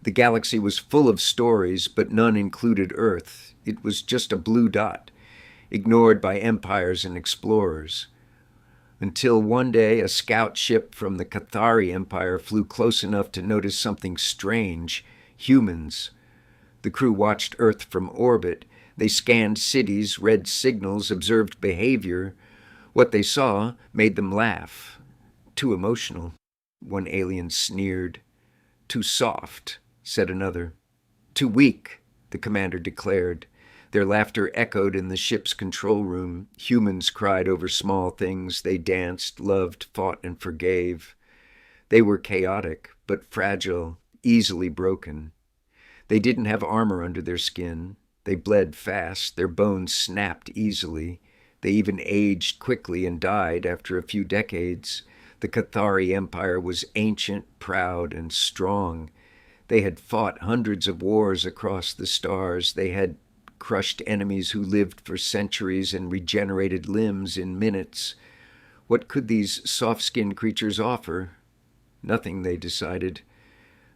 The galaxy was full of stories, but none included Earth. It was just a blue dot, ignored by empires and explorers. Until one day a scout ship from the Cathari Empire flew close enough to notice something strange: humans. The crew watched Earth from orbit. They scanned cities, read signals, observed behavior. What they saw made them laugh. Too emotional, one alien sneered. Too soft, said another. Too weak, the commander declared. Their laughter echoed in the ship's control room. Humans cried over small things. They danced, loved, fought, and forgave. They were chaotic, but fragile, easily broken. They didn't have armor under their skin. They bled fast. Their bones snapped easily. They even aged quickly and died after a few decades. The Cathari Empire was ancient, proud, and strong. They had fought hundreds of wars across the stars. They had crushed enemies who lived for centuries and regenerated limbs in minutes. What could these soft-skinned creatures offer? Nothing, they decided.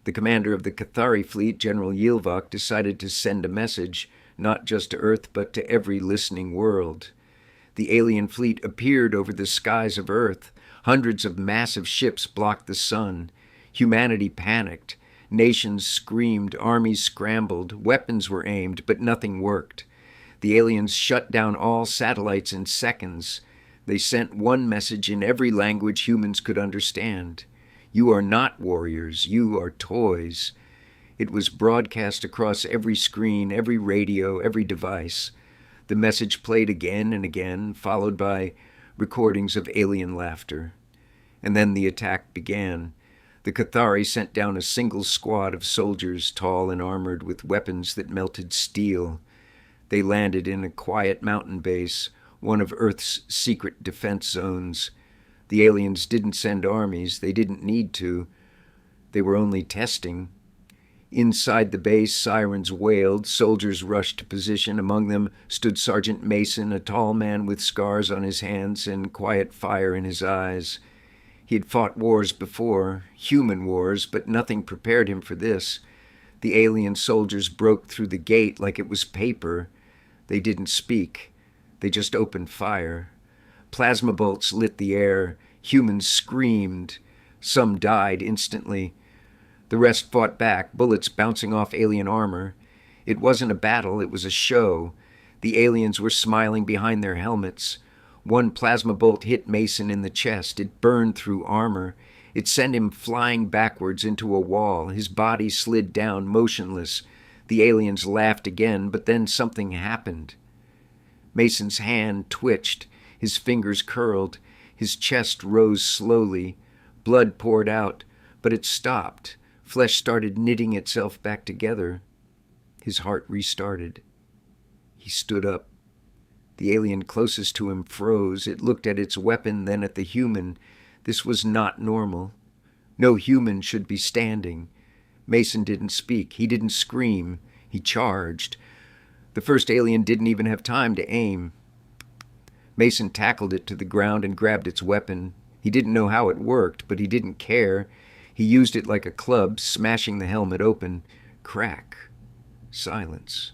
The commander of the Cathari fleet, General Yilvak, decided to send a message, not just to Earth, but to every listening world. The alien fleet appeared over the skies of Earth. Hundreds of massive ships blocked the sun. Humanity panicked. Nations screamed, armies scrambled, weapons were aimed, but nothing worked. The aliens shut down all satellites in seconds. They sent one message in every language humans could understand. You are not warriors, you are toys. It was broadcast across every screen, every radio, every device. The message played again and again, followed by recordings of alien laughter. And then the attack began. The Cathari sent down a single squad of soldiers, tall and armored, with weapons that melted steel. They landed in a quiet mountain base, one of Earth's secret defense zones. The aliens didn't send armies. They didn't need to. They were only testing. Inside the base, sirens wailed. Soldiers rushed to position. Among them stood Sergeant Mason, a tall man with scars on his hands and quiet fire in his eyes. He had fought wars before, human wars, but nothing prepared him for this. The alien soldiers broke through the gate like it was paper. They didn't speak. They just opened fire. Plasma bolts lit the air. Humans screamed. Some died instantly. The rest fought back, bullets bouncing off alien armor. It wasn't a battle, it was a show. The aliens were smiling behind their helmets. One plasma bolt hit Mason in the chest. It burned through armor. It sent him flying backwards into a wall. His body slid down, motionless. The aliens laughed again, but then something happened. Mason's hand twitched. His fingers curled. His chest rose slowly. Blood poured out, but it stopped. Flesh started knitting itself back together. His heart restarted. He stood up. The alien closest to him froze. It looked at its weapon, then at the human. This was not normal. No human should be standing. Mason didn't speak. He didn't scream. He charged. The first alien didn't even have time to aim. Mason tackled it to the ground and grabbed its weapon. He didn't know how it worked, but he didn't care. He used it like a club, smashing the helmet open. Crack. Silence.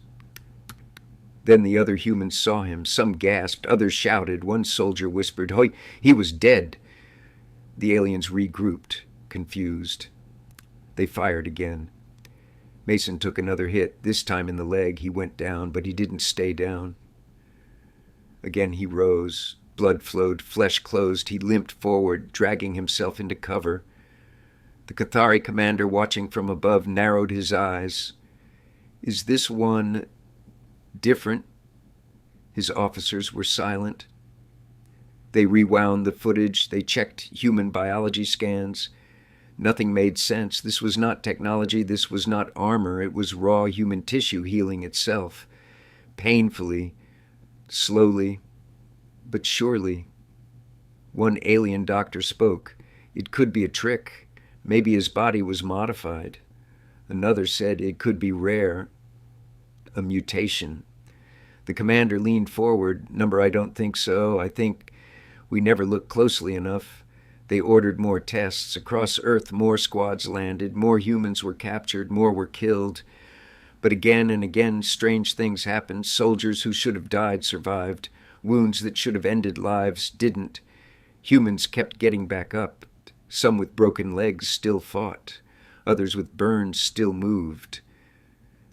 Then the other humans saw him. Some gasped, others shouted. One soldier whispered, "Hoy, he was dead." The aliens regrouped, confused. They fired again. Mason took another hit, this time in the leg. He went down, but he didn't stay down. Again he rose. Blood flowed, flesh closed. He limped forward, dragging himself into cover. The Cathari commander, watching from above, narrowed his eyes. Is this one different? His officers were silent. They rewound the footage. They checked human biology scans. Nothing made sense. This was not technology. This was not armor. It was raw human tissue healing itself. Painfully, slowly, but surely. One alien doctor spoke. It could be a trick. Maybe his body was modified. Another said it could be rare. A mutation. The commander leaned forward. "Number, I don't think so. I think we never looked closely enough. They ordered more tests. Across Earth, more squads landed, more humans were captured, more were killed. But again and again, strange things happened. Soldiers who should have died survived. Wounds that should have ended lives didn't. Humans kept getting back up. Some with broken legs still fought. Others with burns still moved.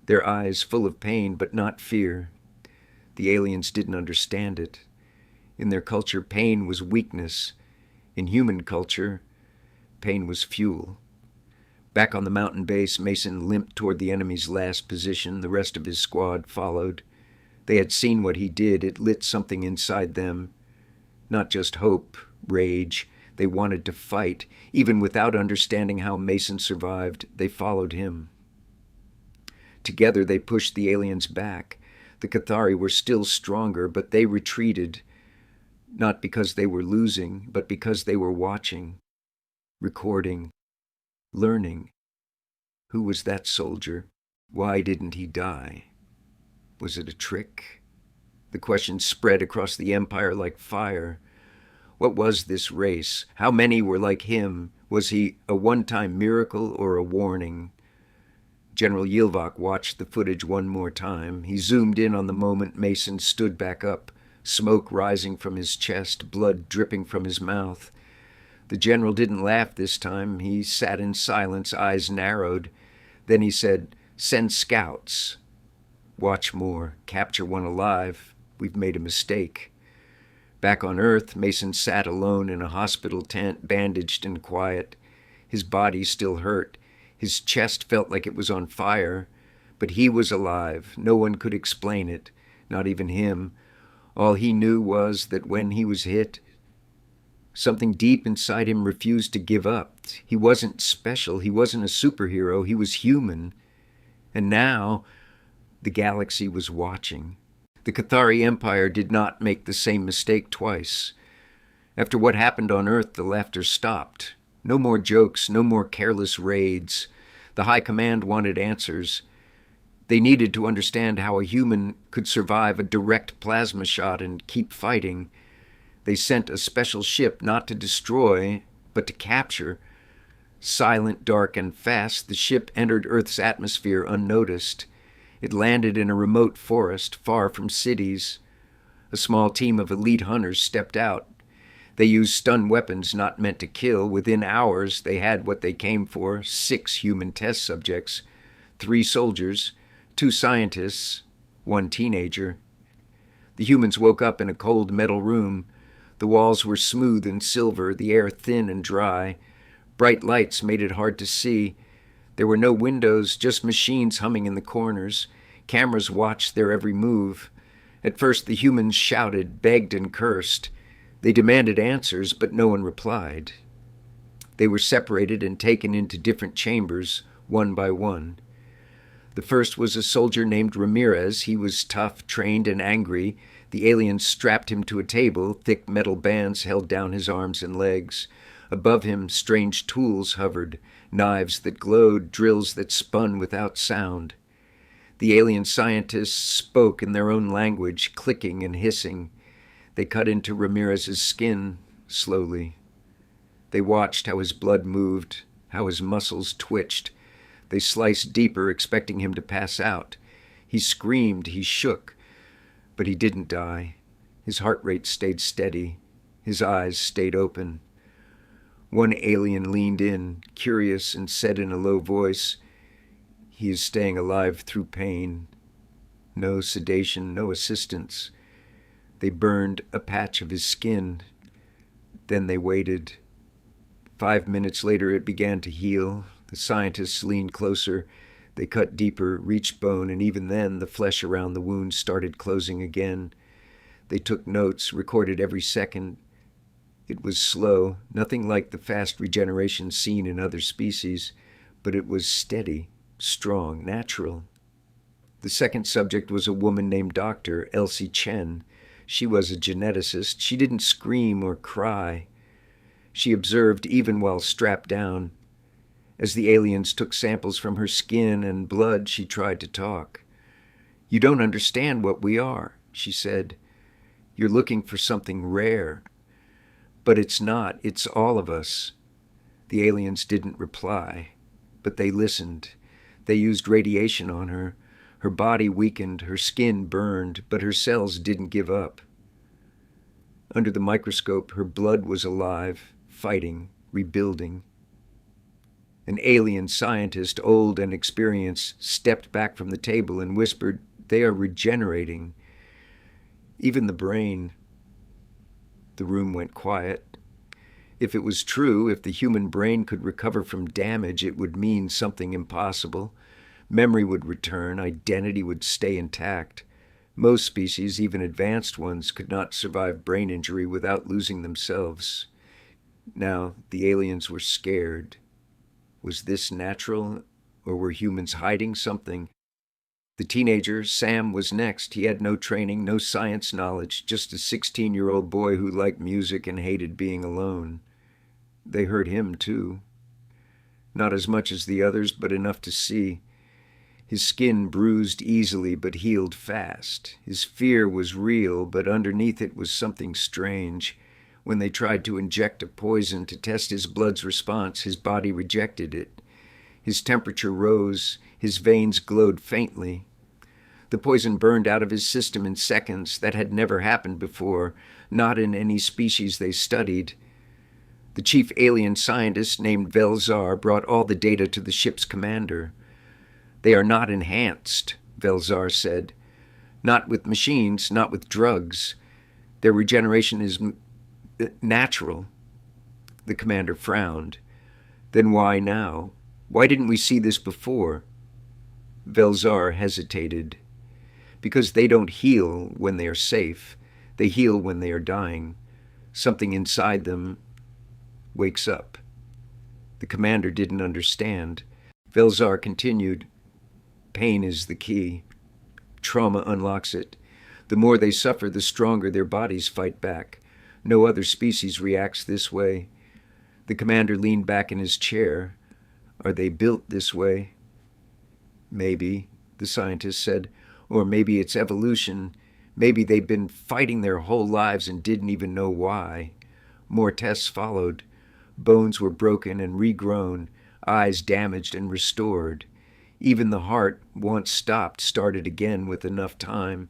Their eyes full of pain, but not fear. The aliens didn't understand it. In their culture, pain was weakness. In human culture, pain was fuel. Back on the mountain base, Mason limped toward the enemy's last position. The rest of his squad followed. They had seen what he did. It lit something inside them. Not just hope, rage. They wanted to fight. Even without understanding how Mason survived, they followed him. Together, they pushed the aliens back. The Cathari were still stronger, but they retreated. Not because they were losing, but because they were watching, recording, learning. Who was that soldier? Why didn't he die? Was it a trick? The question spread across the empire like fire. What was this race? How many were like him? Was he a one-time miracle or a warning? General Yilvak watched the footage one more time. He zoomed in on the moment Mason stood back up, smoke rising from his chest, blood dripping from his mouth. The general didn't laugh this time. He sat in silence, eyes narrowed. Then he said, "Send scouts. Watch more. Capture one alive. We've made a mistake." Back on Earth, Mason sat alone in a hospital tent, bandaged and quiet. His body still hurt. His chest felt like it was on fire. But he was alive. No one could explain it, not even him. All he knew was that when he was hit, something deep inside him refused to give up. He wasn't special. He wasn't a superhero. He was human. And now, the galaxy was watching. The Cathari Empire did not make the same mistake twice. After what happened on Earth, the laughter stopped. No more jokes, no more careless raids. The High Command wanted answers. They needed to understand how a human could survive a direct plasma shot and keep fighting. They sent a special ship not to destroy, but to capture. Silent, dark, and fast, the ship entered Earth's atmosphere unnoticed. It landed in a remote forest, far from cities. A small team of elite hunters stepped out. They used stun weapons not meant to kill. Within hours, they had what they came for: 6 human test subjects, 3 soldiers, 2 scientists, 1 teenager. The humans woke up in a cold metal room. The walls were smooth and silver, the air thin and dry. Bright lights made it hard to see. There were no windows, just machines humming in the corners. Cameras watched their every move. At first, the humans shouted, begged, and cursed. They demanded answers, but no one replied. They were separated and taken into different chambers, one by one. The first was a soldier named Ramirez. He was tough, trained, and angry. The aliens strapped him to a table. Thick metal bands held down his arms and legs. Above him, strange tools hovered, knives that glowed, drills that spun without sound. The alien scientists spoke in their own language, clicking and hissing. They cut into Ramirez's skin slowly. They watched how his blood moved, how his muscles twitched. They sliced deeper, expecting him to pass out. He screamed, he shook, but he didn't die. His heart rate stayed steady. His eyes stayed open. One alien leaned in, curious, and said in a low voice, "He is staying alive through pain. No sedation, no assistance." They burned a patch of his skin. Then they waited. 5 minutes later, it began to heal. The scientists leaned closer. They cut deeper, reached bone, and even then, the flesh around the wound started closing again. They took notes, recorded every second. It was slow, nothing like the fast regeneration seen in other species, but it was steady, strong, natural. The second subject was a woman named Dr. Elsie Chen. She was a geneticist. She didn't scream or cry. She observed even while strapped down. As the aliens took samples from her skin and blood, she tried to talk. "You don't understand what we are," she said. "You're looking for something rare. But it's not. It's all of us. The aliens didn't reply, but they listened. They used radiation on her. Her body weakened, her skin burned, but her cells didn't give up. Under the microscope, her blood was alive, fighting, rebuilding. An alien scientist, old and experienced, stepped back from the table and whispered, "They are regenerating. Even the brain." The room went quiet. If it was true, if the human brain could recover from damage, it would mean something impossible. Memory would return, identity would stay intact. Most species, even advanced ones, could not survive brain injury without losing themselves. Now, the aliens were scared. Was this natural, or were humans hiding something? The teenager, Sam, was next. He had no training, no science knowledge, just a 16-year-old boy who liked music and hated being alone. They hurt him, too. Not as much as the others, but enough to see. His skin bruised easily, but healed fast. His fear was real, but underneath it was something strange. When they tried to inject a poison to test his blood's response, his body rejected it. His temperature rose. His veins glowed faintly. The poison burned out of his system in seconds. That had never happened before, not in any species they studied. The chief alien scientist, named Velzar, brought all the data to the ship's commander. "They are not enhanced," Velzar said. "Not with machines, not with drugs. Their regeneration is natural." The commander frowned. "Then why now? Why didn't we see this before?" Velzar hesitated. "Because they don't heal when they are safe. They heal when they are dying. Something inside them wakes up." The commander didn't understand. Velzar continued. "Pain is the key. Trauma unlocks it. The more they suffer, the stronger their bodies fight back. No other species reacts this way." The commander leaned back in his chair. "Are they built this way?" "Maybe," the scientist said. "Or maybe it's evolution. Maybe they've been fighting their whole lives and didn't even know why." More tests followed. Bones were broken and regrown, eyes damaged and restored. Even the heart, once stopped, started again with enough time.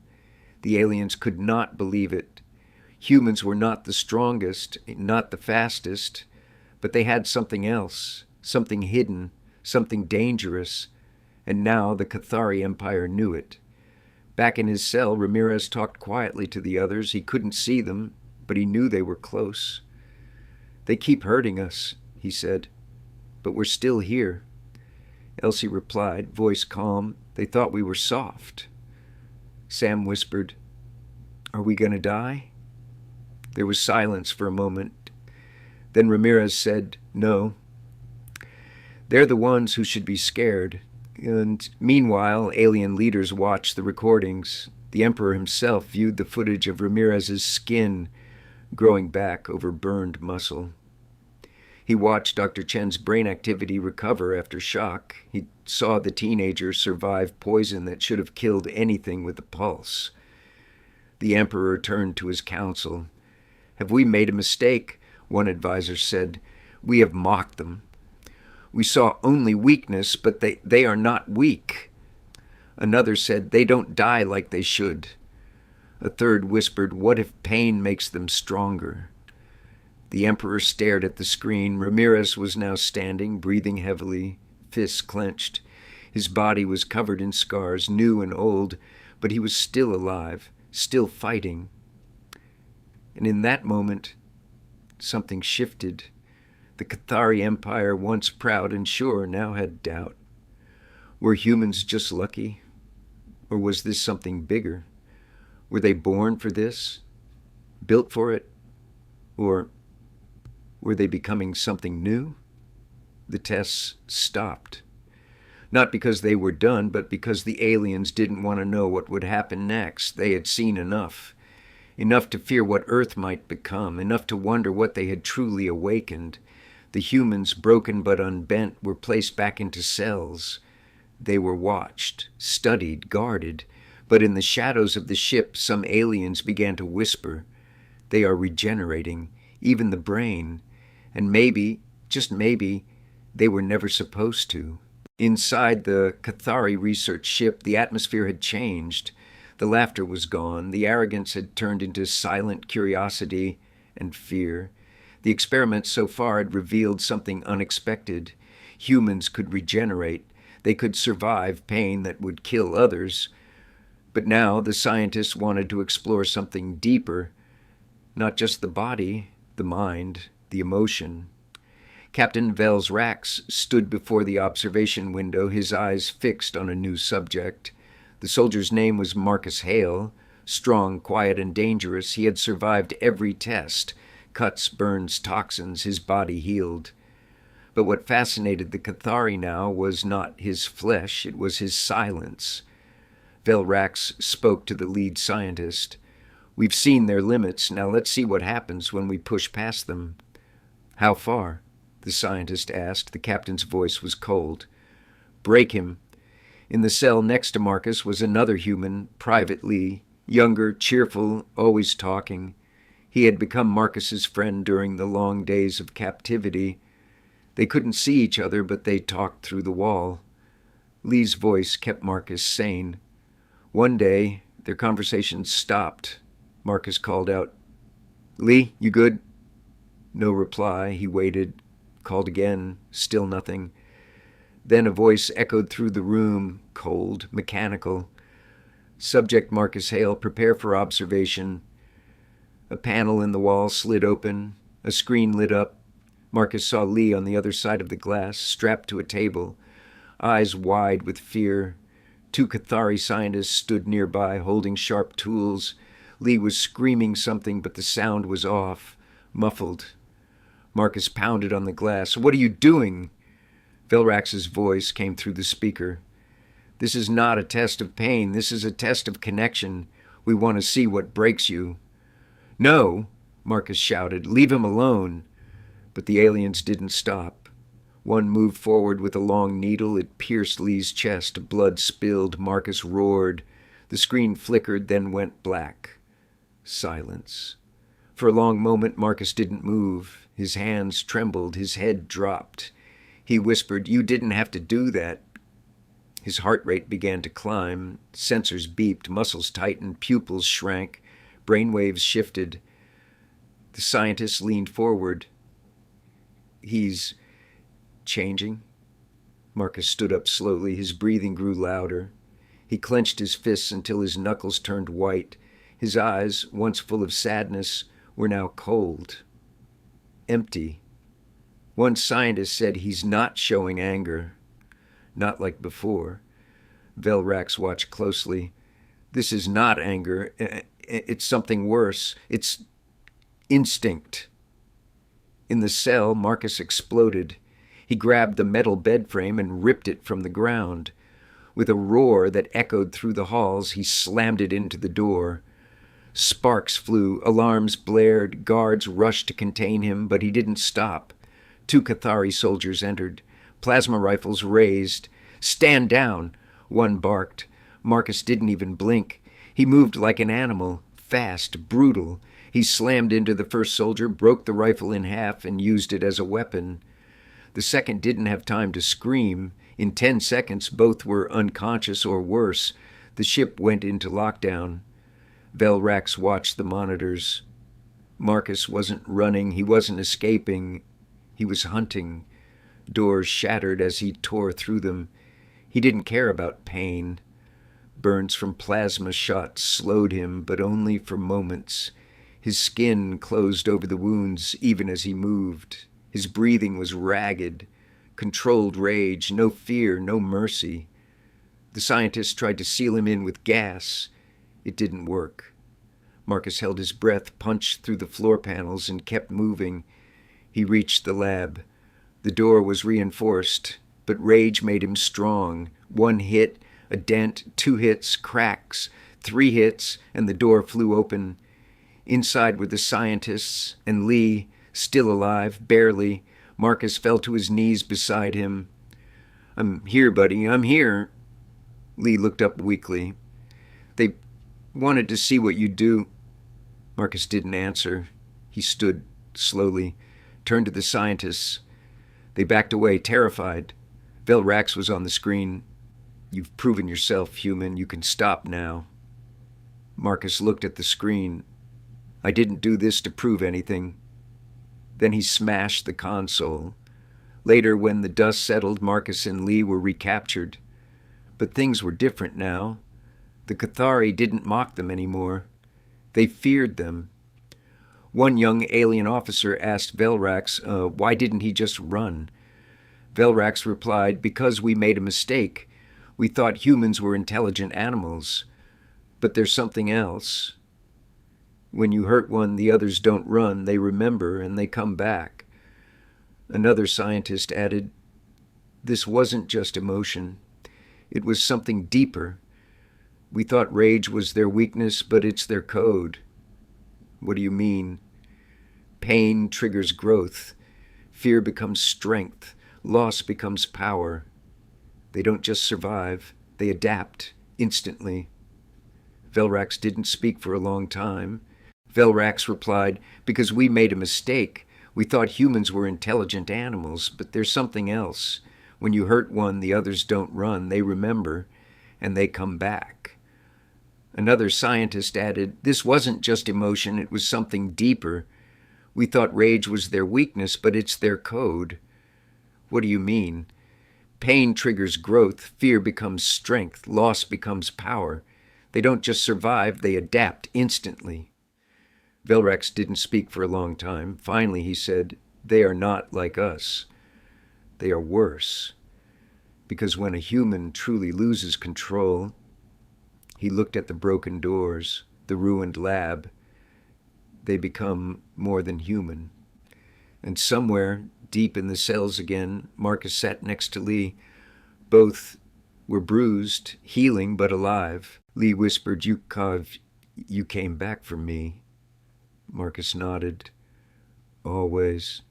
The aliens could not believe it. Humans were not the strongest, not the fastest, but they had something else, something hidden, something dangerous, and now the Cathari Empire knew it. Back in his cell, Ramirez talked quietly to the others. He couldn't see them, but he knew they were close. "They keep hurting us," he said, "but we're still here." Elsie replied, voice calm, "They thought we were soft." Sam whispered, "Are we going to die?" There was silence for a moment. Then Ramirez said, "No. They're the ones who should be scared." And meanwhile, alien leaders watched the recordings. The Emperor himself viewed the footage of Ramirez's skin growing back over burned muscle. He watched Dr. Chen's brain activity recover after shock. He saw the teenager survive poison that should have killed anything with a pulse. The Emperor turned to his council. "Have we made a mistake?" one advisor said. "We have mocked them. We saw only weakness, but they are not weak." Another said, "They don't die like they should." A third whispered, "What if pain makes them stronger?" The Emperor stared at the screen. Ramirez was now standing, breathing heavily, fists clenched. His body was covered in scars, new and old, but he was still alive, still fighting. And in that moment, something shifted. The Cathari Empire, once proud and sure, now had doubt. Were humans just lucky? Or was this something bigger? Were they born for this? Built for it? Or were they becoming something new? The tests stopped. Not because they were done, but because the aliens didn't want to know what would happen next. They had seen enough. Enough to fear what Earth might become, enough to wonder what they had truly awakened. The humans, broken but unbent, were placed back into cells. They were watched, studied, guarded, but in the shadows of the ship, some aliens began to whisper. "They are regenerating. even the brain, and maybe, just maybe, they were never supposed to. Inside the Cathari research ship, the atmosphere had changed. The laughter was gone. The arrogance had turned into silent curiosity and fear. The experiments so far had revealed something unexpected. Humans could regenerate. They could survive pain that would kill others. But now the scientists wanted to explore something deeper, not just the body, the mind, the emotion. Captain Velrax stood before the observation window, his eyes fixed on a new subject. The soldier's name was Marcus Hale. Strong, quiet, and dangerous, he had survived every test. Cuts, burns, toxins, his body healed. But what fascinated the Cathari now was not his flesh, it was his silence. Velrax spoke to the lead scientist. "We've seen their limits, now let's see what happens when we push past them." "How far?" the scientist asked. The captain's voice was cold. "Break him." In the cell next to Marcus was another human, Private Lee, younger, cheerful, always talking. He had become Marcus's friend during the long days of captivity. They couldn't see each other, but they talked through the wall. Lee's voice kept Marcus sane. One day, their conversation stopped. Marcus called out, "Lee, you good?" No reply. He waited, called again, still nothing. Then a voice echoed through the room, cold, mechanical. "Subject Marcus Hale, prepare for observation." A panel in the wall slid open. A screen lit up. Marcus saw Lee on the other side of the glass, strapped to a table, eyes wide with fear. Two Cathari scientists stood nearby, holding sharp tools. Lee was screaming something, but the sound was off, muffled. Marcus pounded on the glass. "What are you doing?" Velrax's voice came through the speaker. "This is not a test of pain. This is a test of connection. We want to see what breaks you." "No," Marcus shouted. "Leave him alone." But the aliens didn't stop. One moved forward with a long needle. It pierced Lee's chest. Blood spilled. Marcus roared. The screen flickered, then went black. Silence. For a long moment, Marcus didn't move. His hands trembled. His head dropped. He whispered, "You didn't have to do that." His heart rate began to climb. Sensors beeped. Muscles tightened. Pupils shrank. Brainwaves shifted. The scientist leaned forward. "He's changing." Marcus stood up slowly. His breathing grew louder. He clenched his fists until his knuckles turned white. His eyes, once full of sadness, were now cold, empty. One scientist said, "He's not showing anger." Not like before. Velrax watched closely. "This is not anger. It's something worse. It's instinct." In the cell, Marcus exploded. He grabbed the metal bed frame and ripped it from the ground. With a roar that echoed through the halls, he slammed it into the door. Sparks flew, alarms blared, guards rushed to contain him, but he didn't stop. Two Cathari soldiers entered, plasma rifles raised. "Stand down!" one barked. Marcus didn't even blink. He moved like an animal, fast, brutal. He slammed into the first soldier, broke the rifle in half, and used it as a weapon. The second didn't have time to scream. In 10 seconds, both were unconscious or worse. The ship went into lockdown. Velrax watched the monitors. Marcus wasn't running. He wasn't escaping. He was hunting. Doors shattered as he tore through them. He didn't care about pain. Burns from plasma shots slowed him, but only for moments. His skin closed over the wounds even as he moved. His breathing was ragged. Controlled rage, no fear, no mercy. The scientists tried to seal him in with gas. It didn't work. Marcus held his breath, punched through the floor panels, and kept moving. He reached the lab. The door was reinforced, but rage made him strong. 1 hit, a dent, 2 hits, cracks, 3 hits, and the door flew open. Inside were the scientists, and Lee, still alive, barely. Marcus fell to his knees beside him. "I'm here, buddy, I'm here." Lee looked up weakly. "They wanted to see what you'd do." Marcus didn't answer. He stood slowly, turned to the scientists. They backed away, terrified. Velrax was on the screen. "You've proven yourself, human. You can stop now." Marcus looked at the screen. "I didn't do this to prove anything." Then he smashed the console. Later, when the dust settled, Marcus and Lee were recaptured. But things were different now. The Cathari didn't mock them anymore. They feared them. One young alien officer asked Velrax, why didn't he just run? Velrax replied, "Because we made a mistake. We thought humans were intelligent animals. But there's something else. When you hurt one, the others don't run. They remember and they come back." Another scientist added, "This wasn't just emotion. It was something deeper. We thought rage was their weakness, but it's their code." "What do you mean?" "Pain triggers growth. Fear becomes strength. Loss becomes power. They don't just survive. They adapt instantly." Velrax didn't speak for a long time. Velrax replied, "Because we made a mistake. We thought humans were intelligent animals, but there's something else. When you hurt one, the others don't run. They remember, and they come back." Another scientist added, "This wasn't just emotion. It was something deeper. We thought rage was their weakness, but it's their code." "What do you mean?" "Pain triggers growth. Fear becomes strength. Loss becomes power. They don't just survive. They adapt instantly." Velrax didn't speak for a long time. Finally, he said, "They are not like us. They are worse. Because when a human truly loses control," he looked at the broken doors, the ruined lab, "they become more than human." And somewhere, deep in the cells again, Marcus sat next to Lee. Both were bruised, healing but alive. Lee whispered, "Yukov, you came back for me." Marcus nodded. "Always."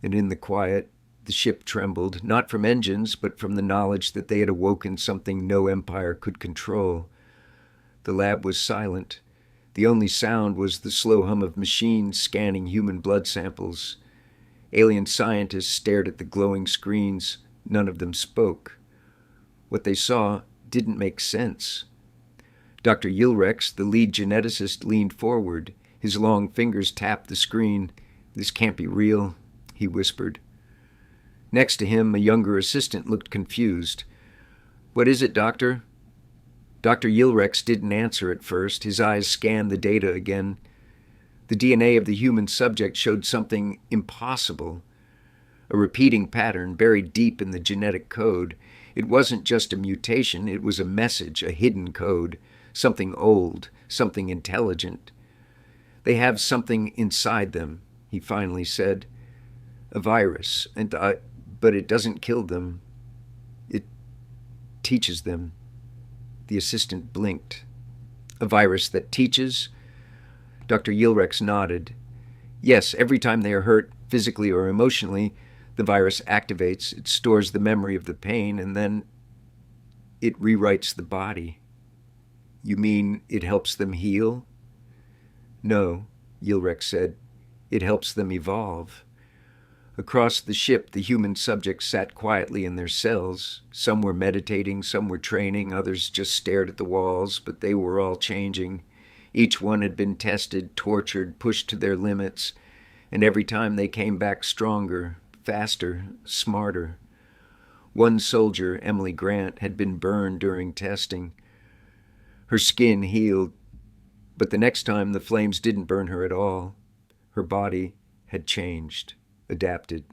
And in the quiet, the ship trembled, not from engines, but from the knowledge that they had awoken something no empire could control. The lab was silent. The only sound was the slow hum of machines scanning human blood samples. Alien scientists stared at the glowing screens. None of them spoke. What they saw didn't make sense. Dr. Yilrex, the lead geneticist, leaned forward. His long fingers tapped the screen. "This can't be real," he whispered. Next to him, a younger assistant looked confused. "What is it, Doctor?" Dr. Yilrex didn't answer at first. His eyes scanned the data again. The DNA of the human subject showed something impossible. A repeating pattern buried deep in the genetic code. It wasn't just a mutation, it was a message, a hidden code. Something old, something intelligent. "They have something inside them," he finally said. "A virus, but it doesn't kill them. It teaches them." The assistant blinked. "A virus that teaches?" Dr. Yilrex nodded. "Yes, every time they are hurt, physically or emotionally, the virus activates, it stores the memory of the pain, and then it rewrites the body." "You mean it helps them heal?" "No," Yilrex said. "It helps them evolve." Across the ship, the human subjects sat quietly in their cells. Some were meditating, some were training, others just stared at the walls, but they were all changing. Each one had been tested, tortured, pushed to their limits, and every time they came back stronger, faster, smarter. One soldier, Emily Grant, had been burned during testing. Her skin healed, but the next time the flames didn't burn her at all. Her body had changed, adapted.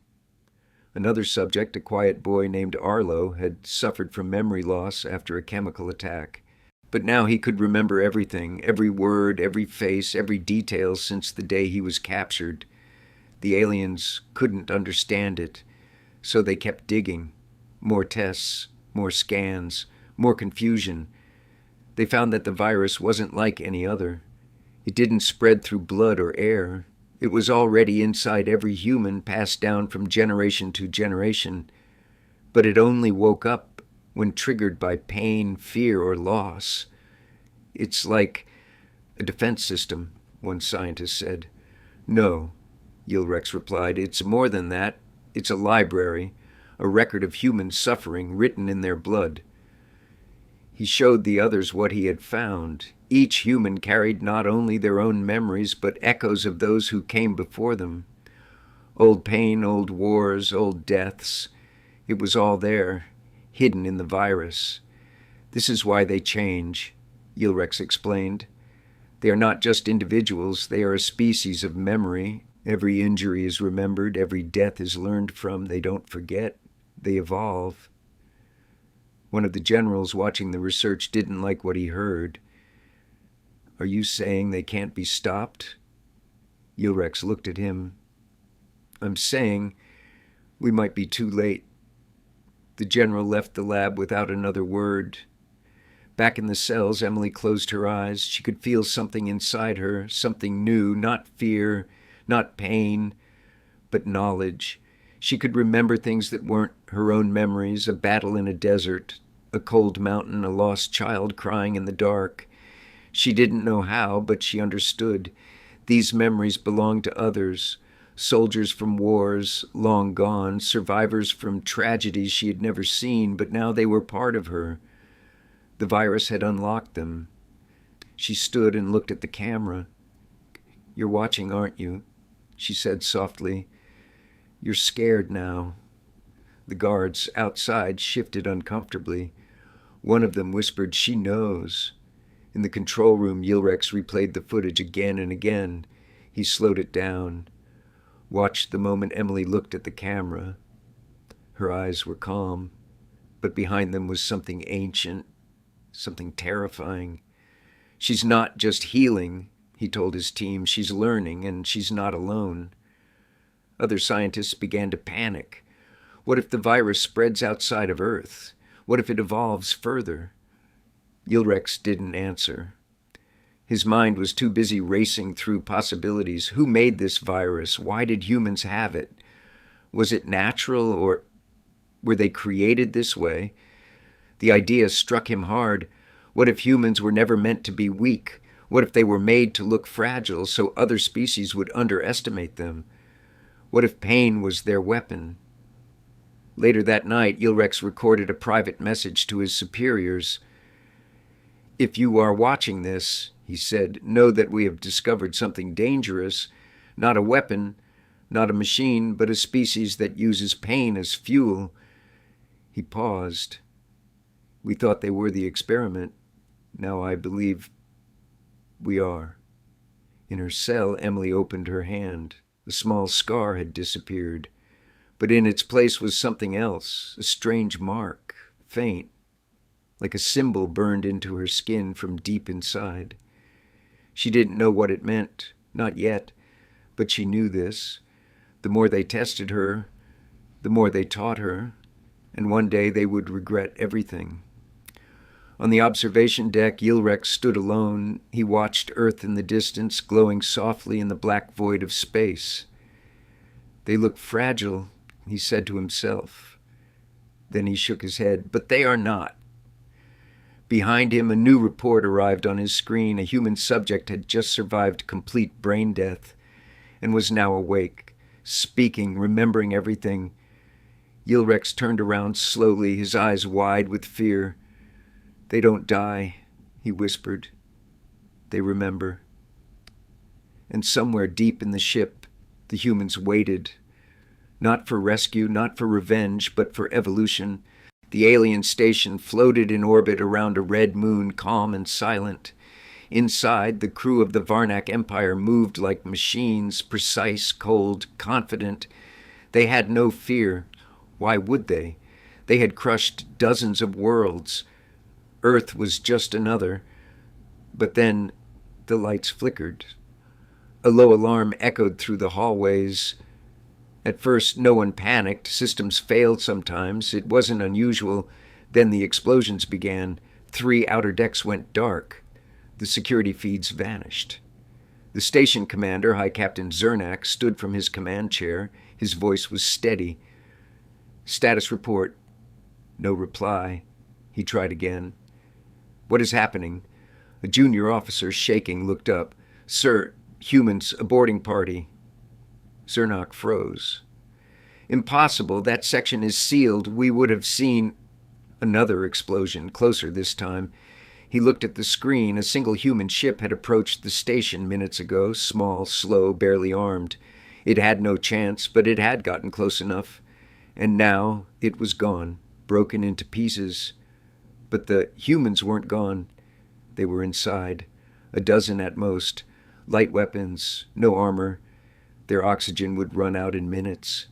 Another subject, a quiet boy named Arlo, had suffered from memory loss after a chemical attack. But now he could remember everything, every word, every face, every detail since the day he was captured. The aliens couldn't understand it, so they kept digging. More tests, more scans, more confusion. They found that the virus wasn't like any other. It didn't spread through blood or air. It was already inside every human, passed down from generation to generation. But it only woke up when triggered by pain, fear, or loss. "It's like a defense system," one scientist said. "No, Yilrex replied. It's more than that. It's a library, a record of human suffering written in their blood. He showed the others what he had found. Each human carried not only their own memories, but echoes of those who came before them. Old pain, old wars, old deaths. It was all there, hidden in the virus. This is why they change, Yilrex explained. They are not just individuals, they are a species of memory. Every injury is remembered, every death is learned from. They don't forget, they evolve. One of the generals watching the research didn't like what he heard. Are you saying they can't be stopped? Yilrex looked at him. I'm saying we might be too late. The general left the lab without another word. Back in the cells, Emily closed her eyes. She could feel something inside her, something new, not fear, not pain, but knowledge. She could remember things that weren't her own memories, a battle in a desert, a cold mountain, a lost child crying in the dark. She didn't know how, but she understood. These memories belonged to others, soldiers from wars long gone, survivors from tragedies she had never seen, but now they were part of her. The virus had unlocked them. She stood and looked at the camera. You're watching, aren't you? She said softly. You're scared now. The guards outside shifted uncomfortably. One of them whispered, she knows. In the control room, Yilrex replayed the footage again and again. He slowed it down, watched the moment Emily looked at the camera. Her eyes were calm, but behind them was something ancient, something terrifying. She's not just healing, he told his team. She's learning, and she's not alone. Other scientists began to panic. What if the virus spreads outside of Earth? What if it evolves further? Yilrex didn't answer. His mind was too busy racing through possibilities. Who made this virus? Why did humans have it? Was it natural, or were they created this way? The idea struck him hard. What if humans were never meant to be weak? What if they were made to look fragile so other species would underestimate them? What if pain was their weapon? Later that night, Yilrex recorded a private message to his superiors. If you are watching this, he said, know that we have discovered something dangerous, not a weapon, not a machine, but a species that uses pain as fuel. He paused. We thought they were the experiment. Now I believe we are. In her cell, Emily opened her hand. The small scar had disappeared, but in its place was something else, a strange mark, faint, like a symbol burned into her skin from deep inside. She didn't know what it meant, not yet, but she knew this. The more they tested her, the more they taught her, and one day they would regret everything. On the observation deck, Yilrex stood alone. He watched Earth in the distance, glowing softly in the black void of space. They look fragile, he said to himself. Then he shook his head. But they are not. Behind him, a new report arrived on his screen. A human subject had just survived complete brain death and was now awake, speaking, remembering everything. Yilrex turned around slowly, his eyes wide with fear. They don't die, he whispered. They remember. And somewhere deep in the ship, the humans waited. Not for rescue, not for revenge, but for evolution. The alien station floated in orbit around a red moon, calm and silent. Inside, the crew of the Varnak Empire moved like machines, precise, cold, confident. They had no fear. Why would they? They had crushed dozens of worlds. Earth was just another. But then the lights flickered. A low alarm echoed through the hallways. At first, no one panicked. Systems failed sometimes. It wasn't unusual. Then the explosions began. 3 outer decks went dark. The security feeds vanished. The station commander, High Captain Zernak, stood from his command chair. His voice was steady. Status report. No reply. He tried again. What is happening? A junior officer, shaking, looked up. Sir, humans, a boarding party. Zernak froze. Impossible. That section is sealed. We would have seen another explosion, closer this time. He looked at the screen. A single human ship had approached the station minutes ago, small, slow, barely armed. It had no chance, but it had gotten close enough. And now it was gone, broken into pieces. But the humans weren't gone. They were inside, a dozen at most. Light weapons, no armor. Their oxygen would run out in minutes.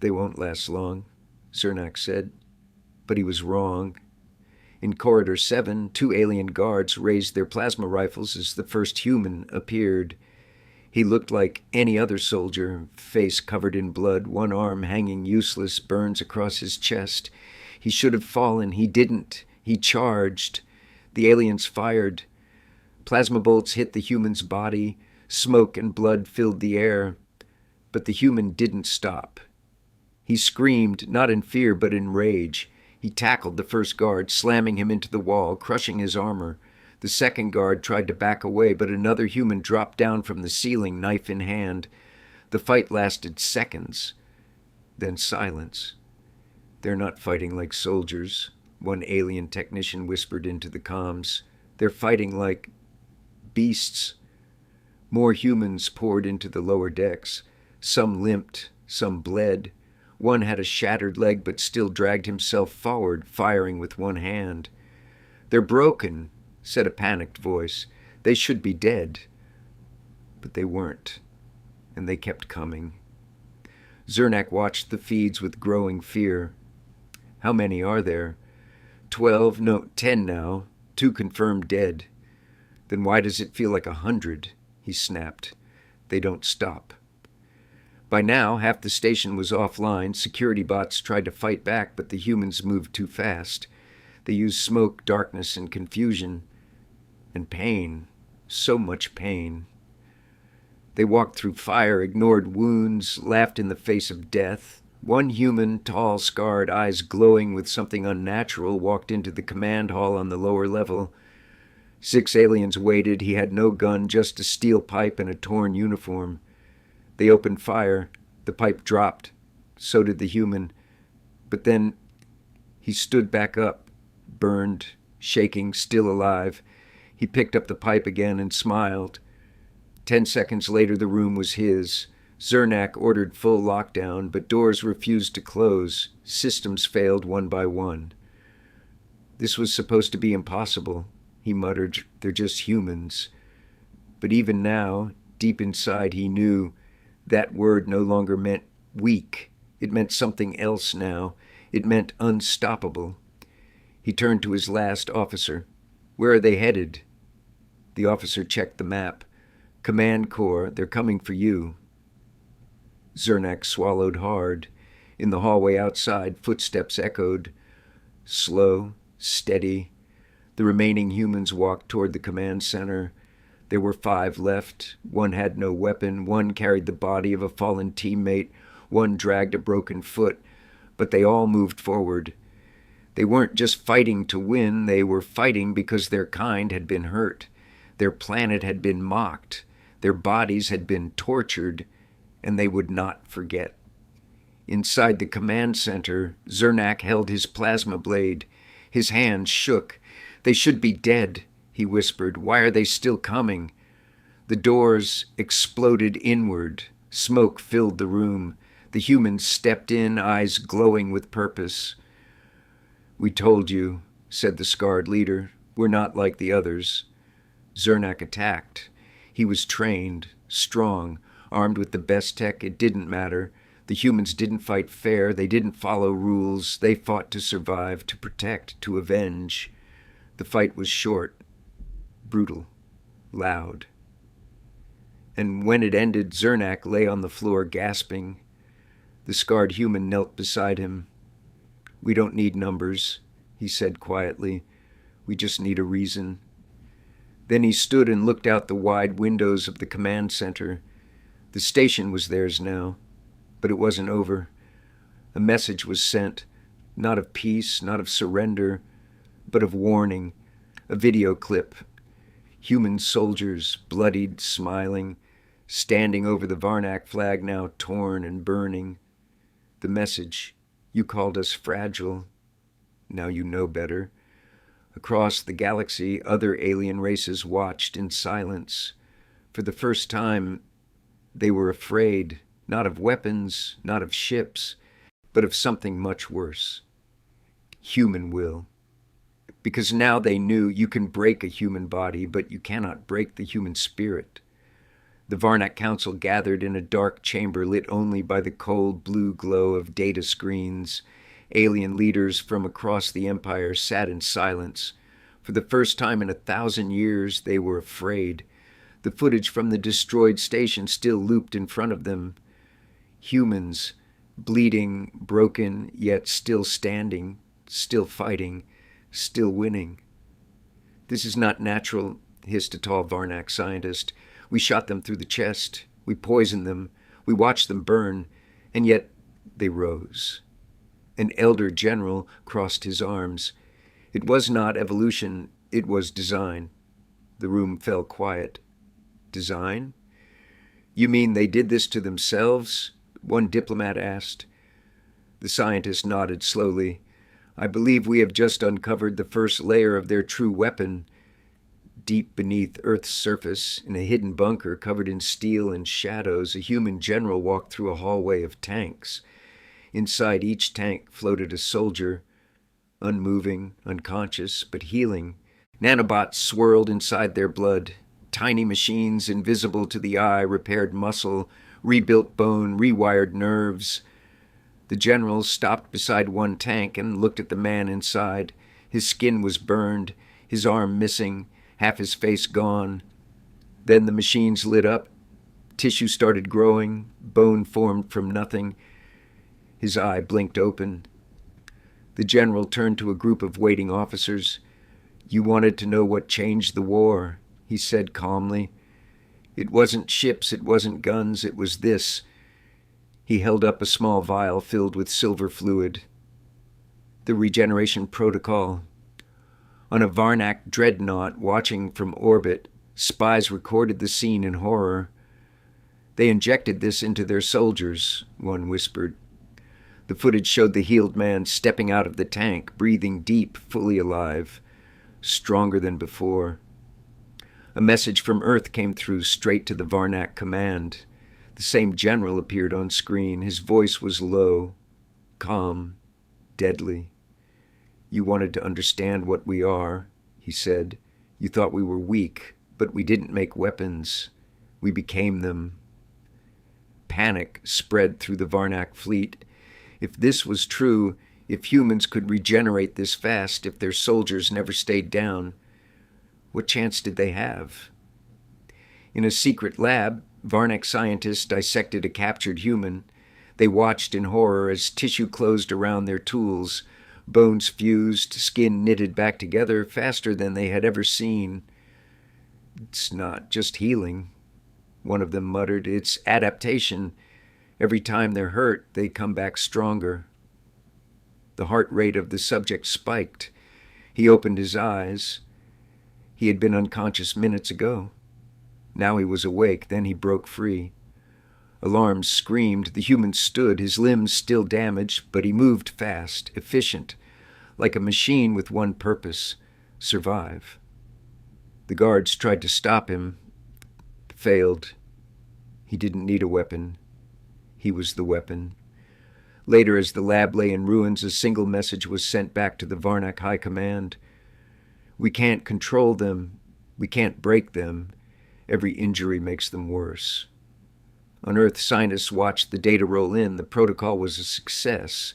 They won't last long, Zernak said. But he was wrong. In Corridor 7, 2 alien guards raised their plasma rifles as the first human appeared. He looked like any other soldier, face covered in blood, one arm hanging useless, burns across his chest. He should have fallen. He didn't. He charged. The aliens fired. Plasma bolts hit the human's body. Smoke and blood filled the air. But the human didn't stop. He screamed, not in fear, but in rage. He tackled the first guard, slamming him into the wall, crushing his armor. The second guard tried to back away, but another human dropped down from the ceiling, knife in hand. The fight lasted seconds. Then silence. "They're not fighting like soldiers," one alien technician whispered into the comms. "They're fighting like beasts." More humans poured into the lower decks. Some limped, some bled. One had a shattered leg but still dragged himself forward, firing with one hand. "They're broken," said a panicked voice. "They should be dead." But they weren't, and they kept coming. Zernak watched the feeds with growing fear. "How many are there?" 12, no, 10 now. 2 confirmed dead. "Then why does it feel like 100? He snapped. "They don't stop." By now, half the station was offline. Security bots tried to fight back, but the humans moved too fast. They used smoke, darkness, and confusion. And pain. So much pain. They walked through fire, ignored wounds, laughed in the face of death. One human, tall, scarred, eyes glowing with something unnatural, walked into the command hall on the lower level. 6 aliens waited. He had no gun, just a steel pipe and a torn uniform. They opened fire. The pipe dropped. So did the human. But then he stood back up, burned, shaking, still alive. He picked up the pipe again and smiled. 10 seconds later, the room was his. Zernak ordered full lockdown, but doors refused to close. Systems failed one by one. "This was supposed to be impossible," he muttered. "They're just humans." But even now, deep inside, he knew that word no longer meant weak. It meant something else now. It meant unstoppable. He turned to his last officer. "Where are they headed?" The officer checked the map. "Command Corps, they're coming for you." Zernak swallowed hard. In the hallway outside, footsteps echoed. Slow, steady. The remaining humans walked toward the command center. There were 5 left. One had no weapon. One carried the body of a fallen teammate. One dragged a broken foot. But they all moved forward. They weren't just fighting to win. They were fighting because their kind had been hurt. Their planet had been mocked. Their bodies had been tortured, and they would not forget. Inside the command center, Zernak held his plasma blade. His hands shook. "They should be dead," he whispered. "Why are they still coming?" The doors exploded inward. Smoke filled the room. The humans stepped in, eyes glowing with purpose. "We told you," said the scarred leader. "We're not like the others." Zernak attacked. He was trained, strong, armed with the best tech. It didn't matter. The humans didn't fight fair. They didn't follow rules. They fought to survive, to protect, to avenge. The fight was short, brutal, loud. And when it ended, Zernak lay on the floor gasping. The scarred human knelt beside him. "We don't need numbers," he said quietly. "We just need a reason." Then he stood and looked out the wide windows of the command center. The station was theirs now, but it wasn't over. A message was sent, not of peace, not of surrender, but of warning. A video clip. Human soldiers, bloodied, smiling. standing over the Varnak flag now torn and burning. The message, you called us fragile. Now you know better. Across the galaxy, other alien races watched in silence. For the first time, they were afraid, not of weapons, not of ships, but of something much worse. Human will. Because now they knew you can break a human body, but you cannot break the human spirit. The Varnak Council gathered in a dark chamber lit only by the cold blue glow of data screens. Alien leaders from across the Empire sat in silence. For the first time in 1,000 years, they were afraid. The footage from the destroyed station still looped in front of them. Humans, bleeding, broken, yet still standing, still fighting, still winning. This is not natural, hissed a tall Varnak scientist. We shot them through the chest. We poisoned them. We watched them burn. And yet they rose. An elder general crossed his arms. It was not evolution. It was design. The room fell quiet. Design? You mean they did this to themselves? One diplomat asked. The scientist nodded slowly. I believe we have just uncovered the first layer of their true weapon. Deep beneath Earth's surface, in a hidden bunker covered in steel and shadows, a human general walked through a hallway of tanks. Inside each tank floated a soldier, unmoving, unconscious, but healing. Nanobots swirled inside their blood. Tiny machines, invisible to the eye, repaired muscle, rebuilt bone, rewired nerves. The general stopped beside one tank and looked at the man inside. His skin was burned, his arm missing, half his face gone. Then the machines lit up. Tissue started growing, bone formed from nothing. His eye blinked open. The general turned to a group of waiting officers. You wanted to know what changed the war, he said calmly. It wasn't ships, it wasn't guns, it was this. He held up a small vial filled with silver fluid. The Regeneration Protocol. On a Varnak dreadnought watching from orbit, spies recorded the scene in horror. They injected this into their soldiers, one whispered. The footage showed the healed man stepping out of the tank, breathing deep, fully alive, stronger than before. A message from Earth came through straight to the Varnak command. The same general appeared on screen. His voice was low, calm, deadly. You wanted to understand what we are, he said. You thought we were weak, but we didn't make weapons. We became them. Panic spread through the Varnak fleet. If this was true, if humans could regenerate this fast, if their soldiers never stayed down, what chance did they have? In a secret lab, Varnak scientists dissected a captured human. They watched in horror as tissue closed around their tools, bones fused, skin knitted back together faster than they had ever seen. It's not just healing, one of them muttered. It's adaptation. Every time they're hurt, they come back stronger. The heart rate of the subject spiked. He opened his eyes. He had been unconscious minutes ago. Now he was awake, then he broke free. Alarms screamed. The human stood, his limbs still damaged, but he moved fast, efficient, like a machine with one purpose: survive. The guards tried to stop him, failed. He didn't need a weapon. He was the weapon. Later, as the lab lay in ruins, a single message was sent back to the Varnak High Command. We can't control them. We can't break them. Every injury makes them worse. On Earth, scientists watched the data roll in. The protocol was a success,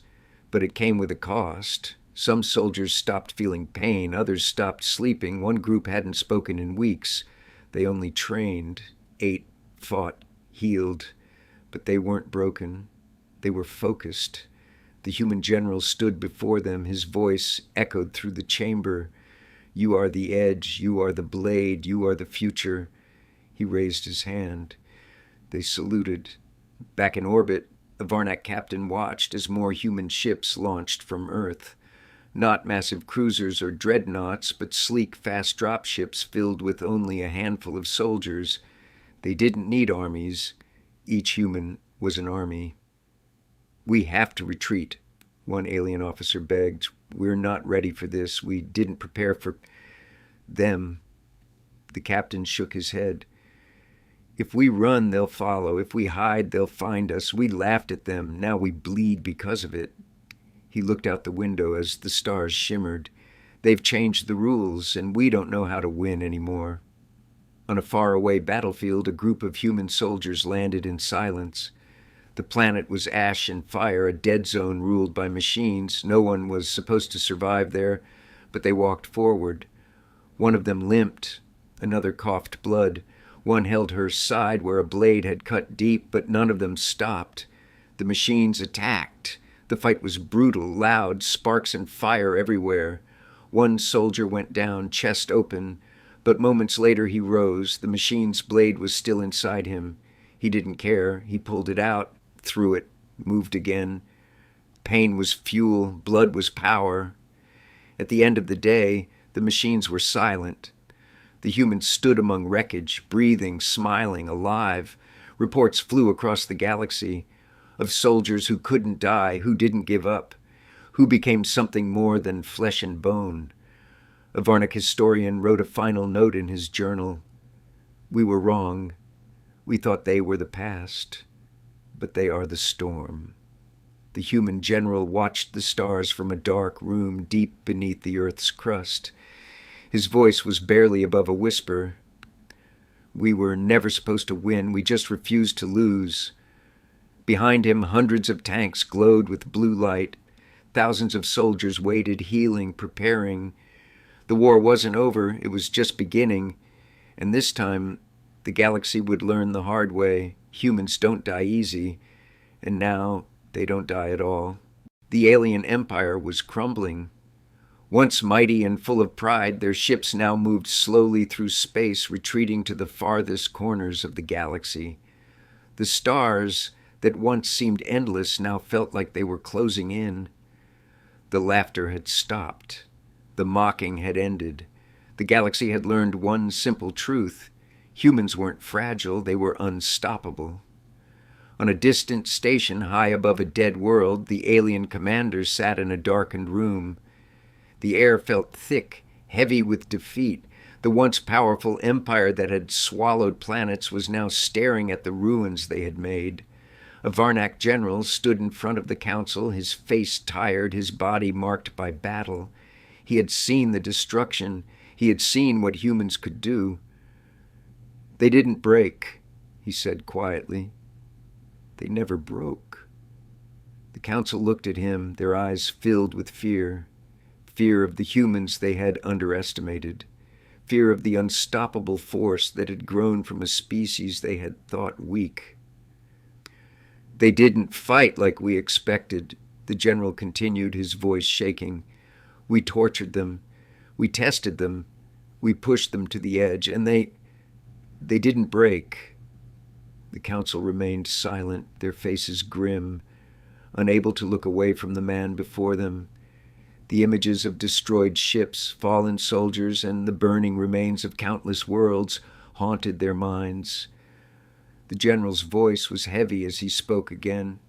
but it came with a cost. Some soldiers stopped feeling pain. Others stopped sleeping. One group hadn't spoken in weeks. They only trained, ate, fought, healed. But they weren't broken. They were focused. The human general stood before them. His voice echoed through the chamber. You are the edge. You are the blade. You are the future. He raised his hand. They saluted. Back in orbit, a Varnak captain watched as more human ships launched from Earth. Not massive cruisers or dreadnoughts, but sleek, fast drop ships filled with only a handful of soldiers. They didn't need armies. Each human was an army. "We have to retreat," one alien officer begged. "We're not ready for this. We didn't prepare for them." The captain shook his head. "If we run, they'll follow. If we hide, they'll find us. We laughed at them. Now we bleed because of it." He looked out the window as the stars shimmered. "They've changed the rules, and we don't know how to win anymore." On a faraway battlefield, a group of human soldiers landed in silence. The planet was ash and fire, a dead zone ruled by machines. No one was supposed to survive there, but they walked forward. One of them limped. Another coughed blood. One held her side where a blade had cut deep, but none of them stopped. The machines attacked. The fight was brutal, loud, sparks and fire everywhere. One soldier went down, chest open, but moments later he rose. The machine's blade was still inside him. He didn't care. He pulled it out, threw it, moved again. Pain was fuel, blood was power. At the end of the day, the machines were silent. The humans stood among wreckage, breathing, smiling, alive. Reports flew across the galaxy of soldiers who couldn't die, who didn't give up, who became something more than flesh and bone. A Varnic historian wrote a final note in his journal. "We were wrong. We thought they were the past, but they are the storm." The human general watched the stars from a dark room deep beneath the Earth's crust. His voice was barely above a whisper. "We were never supposed to win. We just refused to lose." Behind him, hundreds of tanks glowed with blue light. Thousands of soldiers waited, healing, preparing. The war wasn't over. It was just beginning. And this time, the galaxy would learn the hard way. Humans don't die easy. And now, they don't die at all. The alien empire was crumbling. Once mighty and full of pride, their ships now moved slowly through space, retreating to the farthest corners of the galaxy. The stars that once seemed endless now felt like they were closing in. The laughter had stopped. The mocking had ended. The galaxy had learned one simple truth. Humans weren't fragile, they were unstoppable. On a distant station high above a dead world, the alien commander sat in a darkened room. The air felt thick, heavy with defeat. The once powerful empire that had swallowed planets was now staring at the ruins they had made. A Varnak general stood in front of the council, his face tired, his body marked by battle. He had seen the destruction. He had seen what humans could do. "They didn't break," he said quietly. "They never broke." The council looked at him, their eyes filled with fear. Fear of the humans they had underestimated. Fear of the unstoppable force that had grown from a species they had thought weak. "They didn't fight like we expected," the general continued, his voice shaking. "We tortured them. We tested them. We pushed them to the edge, and they didn't break." The council remained silent, their faces grim, unable to look away from the man before them. The images of destroyed ships, fallen soldiers, and the burning remains of countless worlds haunted their minds. The general's voice was heavy as he spoke again.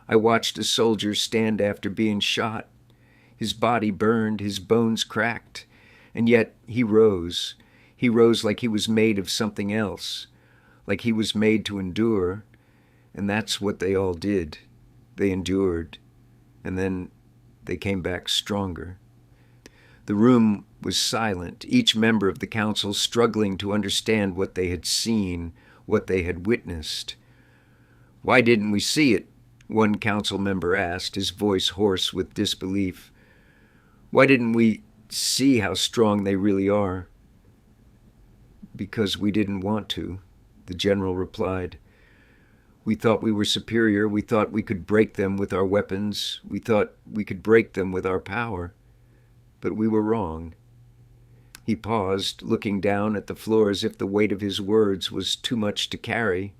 "I watched a soldier stand after being shot. His body burned, his bones cracked, and yet he rose. He rose like he was made of something else, like he was made to endure, and that's what they all did. They endured, and then they came back stronger." The room was silent, each member of the council struggling to understand what they had seen, what they had witnessed. "Why didn't we see it?" one council member asked, his voice hoarse with disbelief. "Why didn't we see how strong they really are?" "Because we didn't want to," the general replied. "We thought we were superior. We thought we could break them with our weapons. We thought we could break them with our power. But we were wrong." He paused, looking down at the floor as if the weight of his words was too much to carry.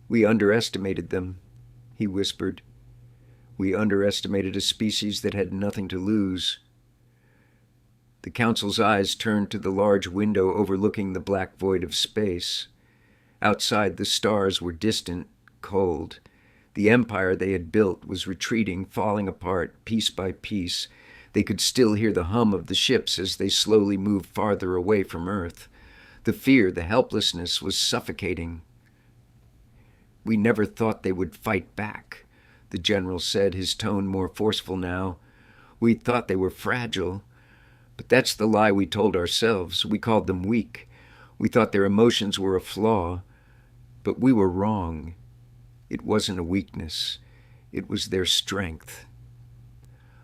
"We underestimated them," he whispered. "We underestimated a species that had nothing to lose." The council's eyes turned to the large window overlooking the black void of space. Outside, the stars were distant, cold. The empire they had built was retreating, falling apart, piece by piece. They could still hear the hum of the ships as they slowly moved farther away from Earth. The fear, the helplessness was suffocating. "We never thought they would fight back," the general said, his tone more forceful now. "We thought they were fragile. But that's the lie we told ourselves. We called them weak. We thought their emotions were a flaw. But we were wrong. It wasn't a weakness. It was their strength."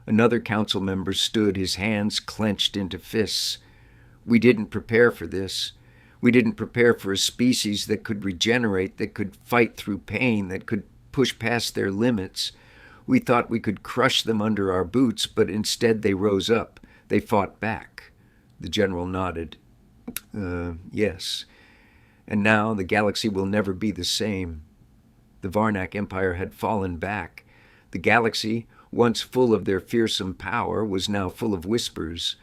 Another council member stood, his hands clenched into fists. "We didn't prepare for this. We didn't prepare for a species that could regenerate, that could fight through pain, that could push past their limits. We thought we could crush them under our boots, but instead they rose up. They fought back." The general nodded. Yes. And now the galaxy will never be the same. The Varnak Empire had fallen back. The galaxy, once full of their fearsome power, was now full of whispers.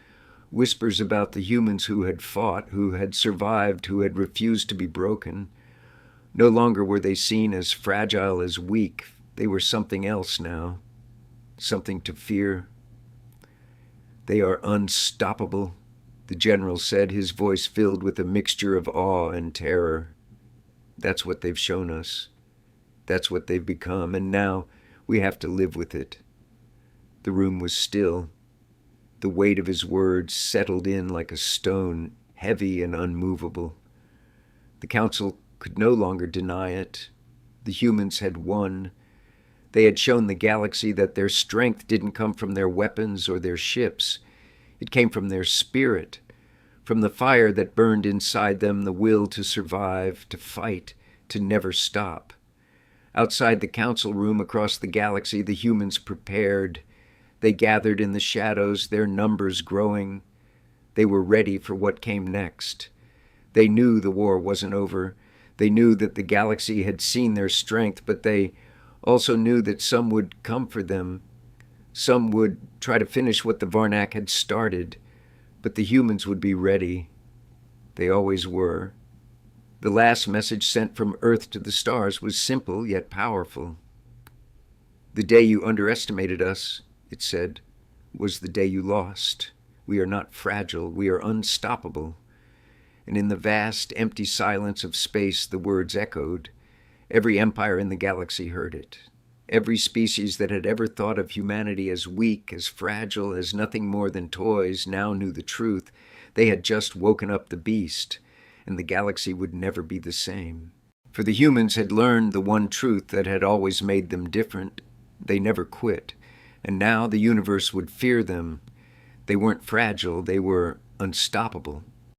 Whispers about the humans who had fought, who had survived, who had refused to be broken. No longer were they seen as fragile, as weak. They were something else now. Something to fear. "They are unstoppable," the general said, his voice filled with a mixture of awe and terror. "That's what they've shown us. That's what they've become, and now we have to live with it." The room was still. The weight of his words settled in like a stone, heavy and unmovable. The council could no longer deny it. The humans had won. They had shown the galaxy that their strength didn't come from their weapons or their ships. It came from their spirit, from the fire that burned inside them, the will to survive, to fight, to never stop. Outside the council room across the galaxy, the humans prepared. They gathered in the shadows, their numbers growing. They were ready for what came next. They knew the war wasn't over. They knew that the galaxy had seen their strength, but they also knew that some would come for them. Some would try to finish what the Varnak had started, but the humans would be ready. They always were. The last message sent from Earth to the stars was simple yet powerful. "The day you underestimated us," it said, "was the day you lost. We are not fragile. We are unstoppable." And in the vast, empty silence of space, the words echoed. Every empire in the galaxy heard it. Every species that had ever thought of humanity as weak, as fragile, as nothing more than toys, now knew the truth. They had just woken up the beast, and the galaxy would never be the same. For the humans had learned the one truth that had always made them different. They never quit, and now the universe would fear them. They weren't fragile, they were unstoppable.